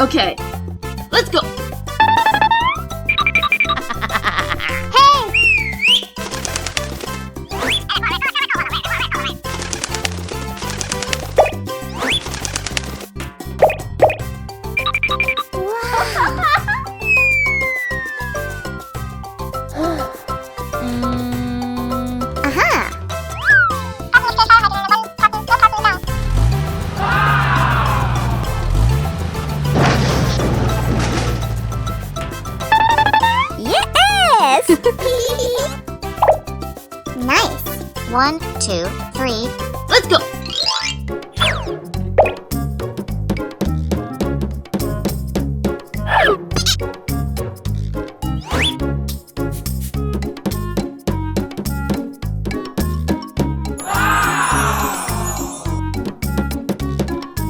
Okay, let's go. Nice. 1, 2, 3. Let's go.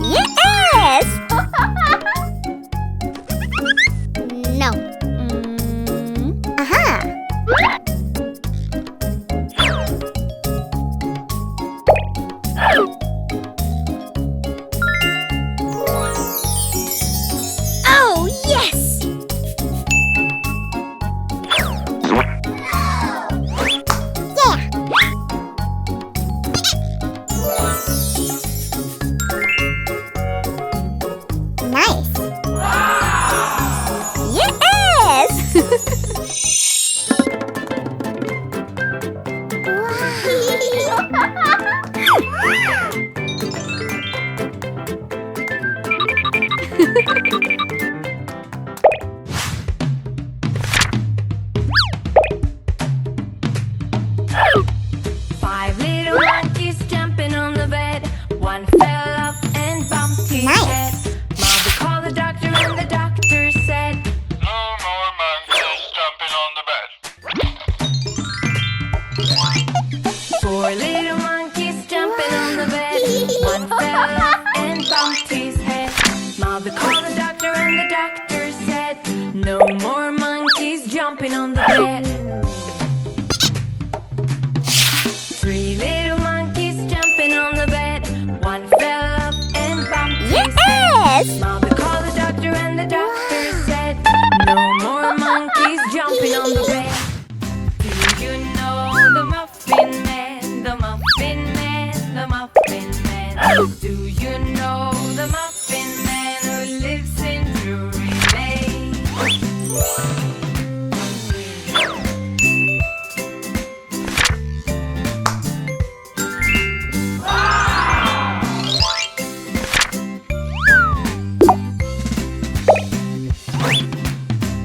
Yes! No. Oh, yes! Yeah! Nice! Yes! Five little monkeys jumping on the bed. One fell off and bumped his head. Mother called the doctor and the doctor said, "No more monkeys jumping on the bed." Four little monkeys jumping on the bed. One fell off and bumped his head. Mother called the doctor and the doctor said, "No more monkeys jumping on the bed." Three little monkeys jumping on the bed. One fell off and bumped his head. Mother called the doctor and the doctor said, "No more monkeys jumping on the bed." Do you know the Muffin Man? The Muffin Man, the Muffin Man. Do you know the Muffin Man who lives in Drury Lane?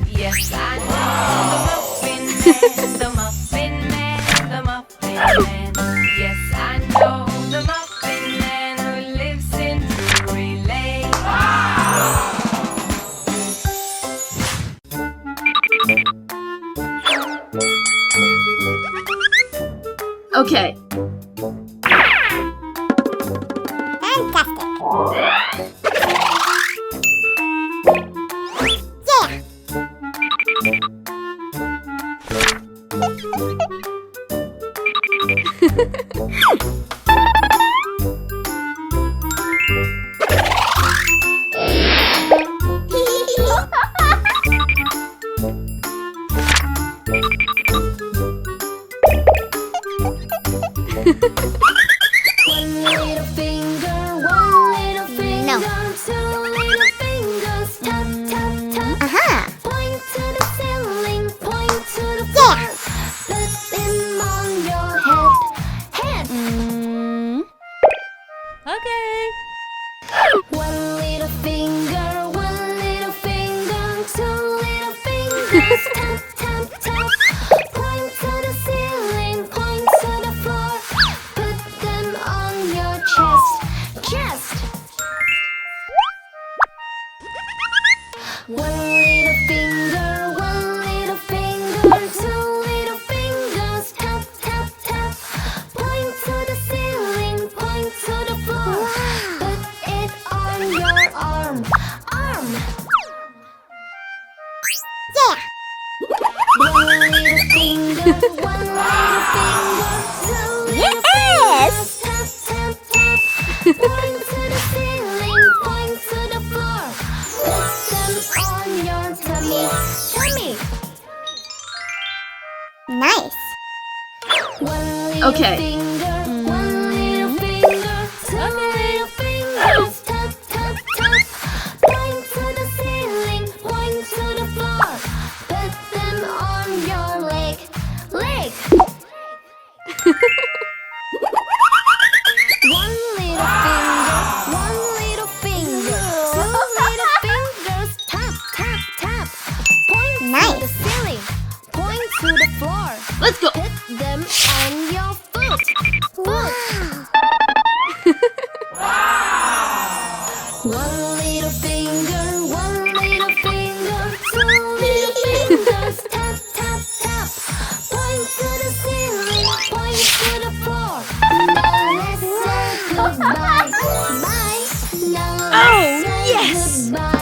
Yes, I know the Muffin Man, the Muffin Man. Yes, I know the Muffin Man who lives in Drury Lane. Okay. Fantastic. One little finger, no. Two little fingers, tap, tap, tap. Point to the ceiling, point to the floor. Put them on your head. Okay. One little finger, two little fingers, tap, tap, tap. Point to the ceiling, point to the floor. Put them on your chest. One little finger, two little fingers, tap, tap, tap. Point to the ceiling, point to the floor. Put it on your arm. Okay. finger, one little finger, two little fingers, tap, tap, tap. Point to the ceiling, point to the floor. Put them on your leg. One little finger, two little fingers, tap, tap, tap. Point to Nice. the ceiling, point to the floor. Let's go. Put them on your foot. One little finger, two little fingers, tap, tap, tap. Point to the ceiling, point to the floor. Now let's say goodbye. Bye. Now let's say yes. goodbye.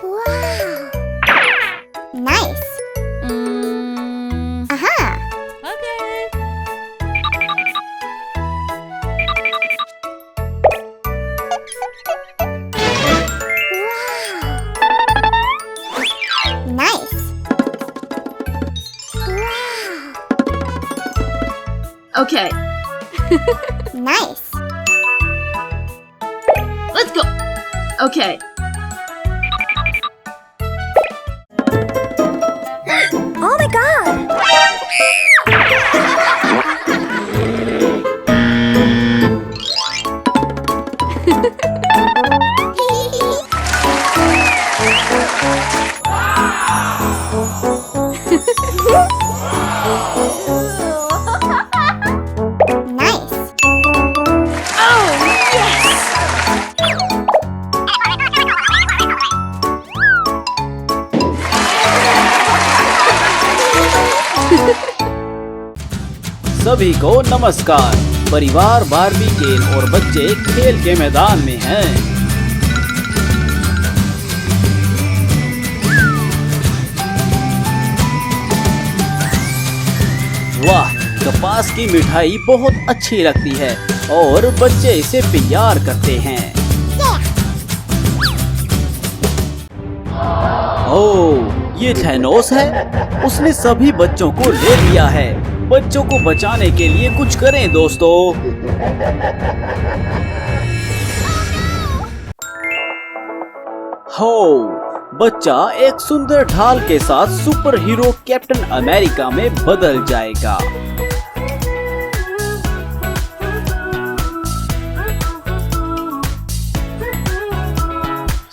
Wow. Nice. Aha. Okay. Wow. Nice. Wow. Okay. Nice. Let's go. Okay. Oh my god. Nice. Oh, yes. सभी को नमस्कार। परिवार Barbie केन और बच्चे खेल के मैदान में हैं। वाह, कपास की मिठाई बहुत अच्छी लगती है और बच्चे इसे प्यार करते हैं। ओह, ये थैनोस है। उसने सभी बच्चों को ले लिया है। बच्चों को बचाने के लिए कुछ करें दोस्तों। हो, बच्चा एक सुंदर ढाल के साथ सुपर हीरो कैप्टन अमेरिका में बदल जाएगा।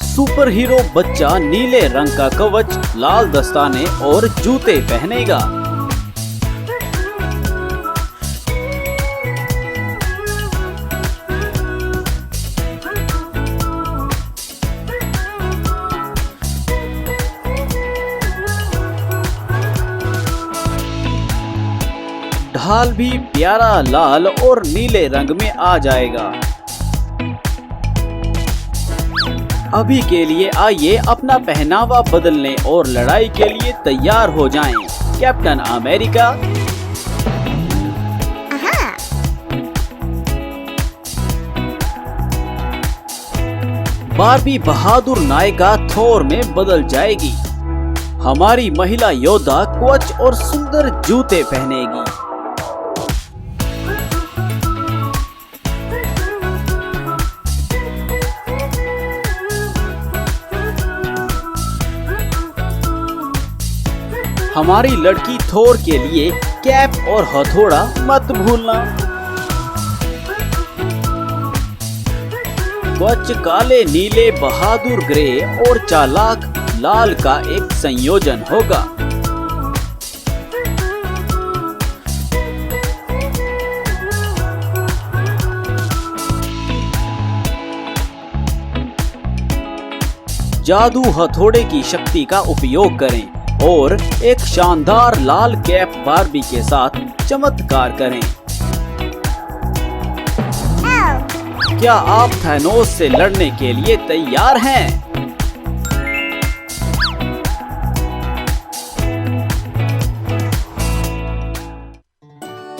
सुपर हीरो बच्चा नीले रंग का कवच, लाल दस्ताने और जूते पहनेगा। ढाल भी प्यारा लाल और नीले रंग में आ जाएगा। अभी के लिए आइए अपना पहनावा बदलने और लड़ाई के लिए तैयार हो जाएं। कैप्टन अमेरिका, बार्बी बहादुर नायिका थोर में बदल जाएगी। हमारी महिला योद्धा कवच और सुंदर जूते पहनेगी। हमारी लड़की थोर के लिए कैप और हथौड़ा मत भूलना। कवच काले, नीले, बहादुर ग्रे और चालाक लाल का एक संयोजन होगा। जादू हथौड़े की शक्ति का उपयोग करें और एक शानदार लाल कैप बार्बी के साथ चमत्कार करें। क्या आप थैनोस से लड़ने के लिए तैयार हैं?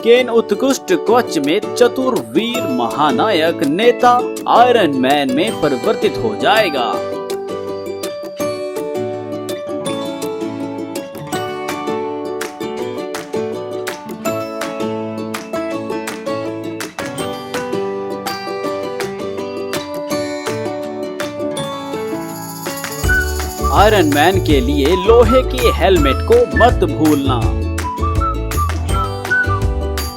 केन उत्कृष्ट कवच में चतुर वीर महानायक नेता आयरन मैन में परिवर्तित हो जाएगा। आयरन मैन के लिए लोहे के हेलमेट को मत भूलना।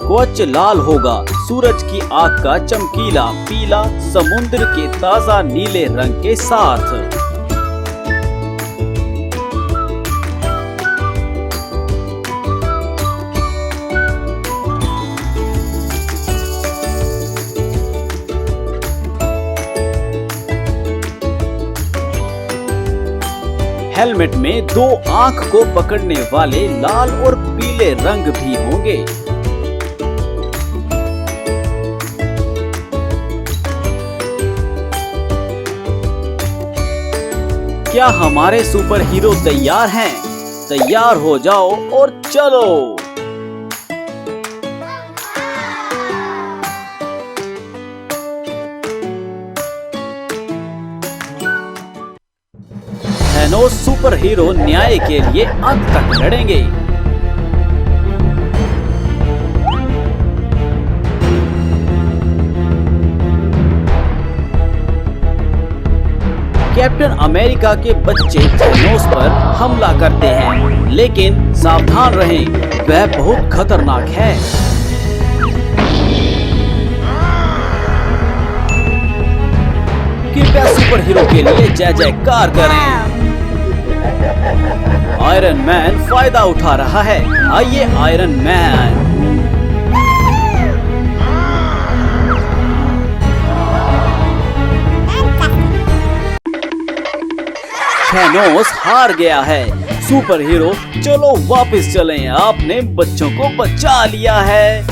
कवच लाल होगा सूरज की आग का चमकीला पीला समुद्र के ताजा नीले रंग के साथ। हेलमेट में 2 आंख को पकड़ने वाले लाल और पीले रंग भी होंगे। क्या हमारे सुपर हीरो तैयार हैं? तैयार हो जाओ और चलो। थैनोस सुपर हीरो न्याय के लिए अंत तक लड़ेंगे। कैप्टन अमेरिका के बच्चे थैनोस पर हमला करते हैं, लेकिन सावधान रहें, वह बहुत खतरनाक है। कृपया सुपर हीरो के लिए जय जयकार करें। आयरन मैन फायदा उठा रहा है। आइए आयरन मैन। थैनोस हार गया है। सुपर हीरो चलो वापस चलें, आपने बच्चों को बचा लिया है।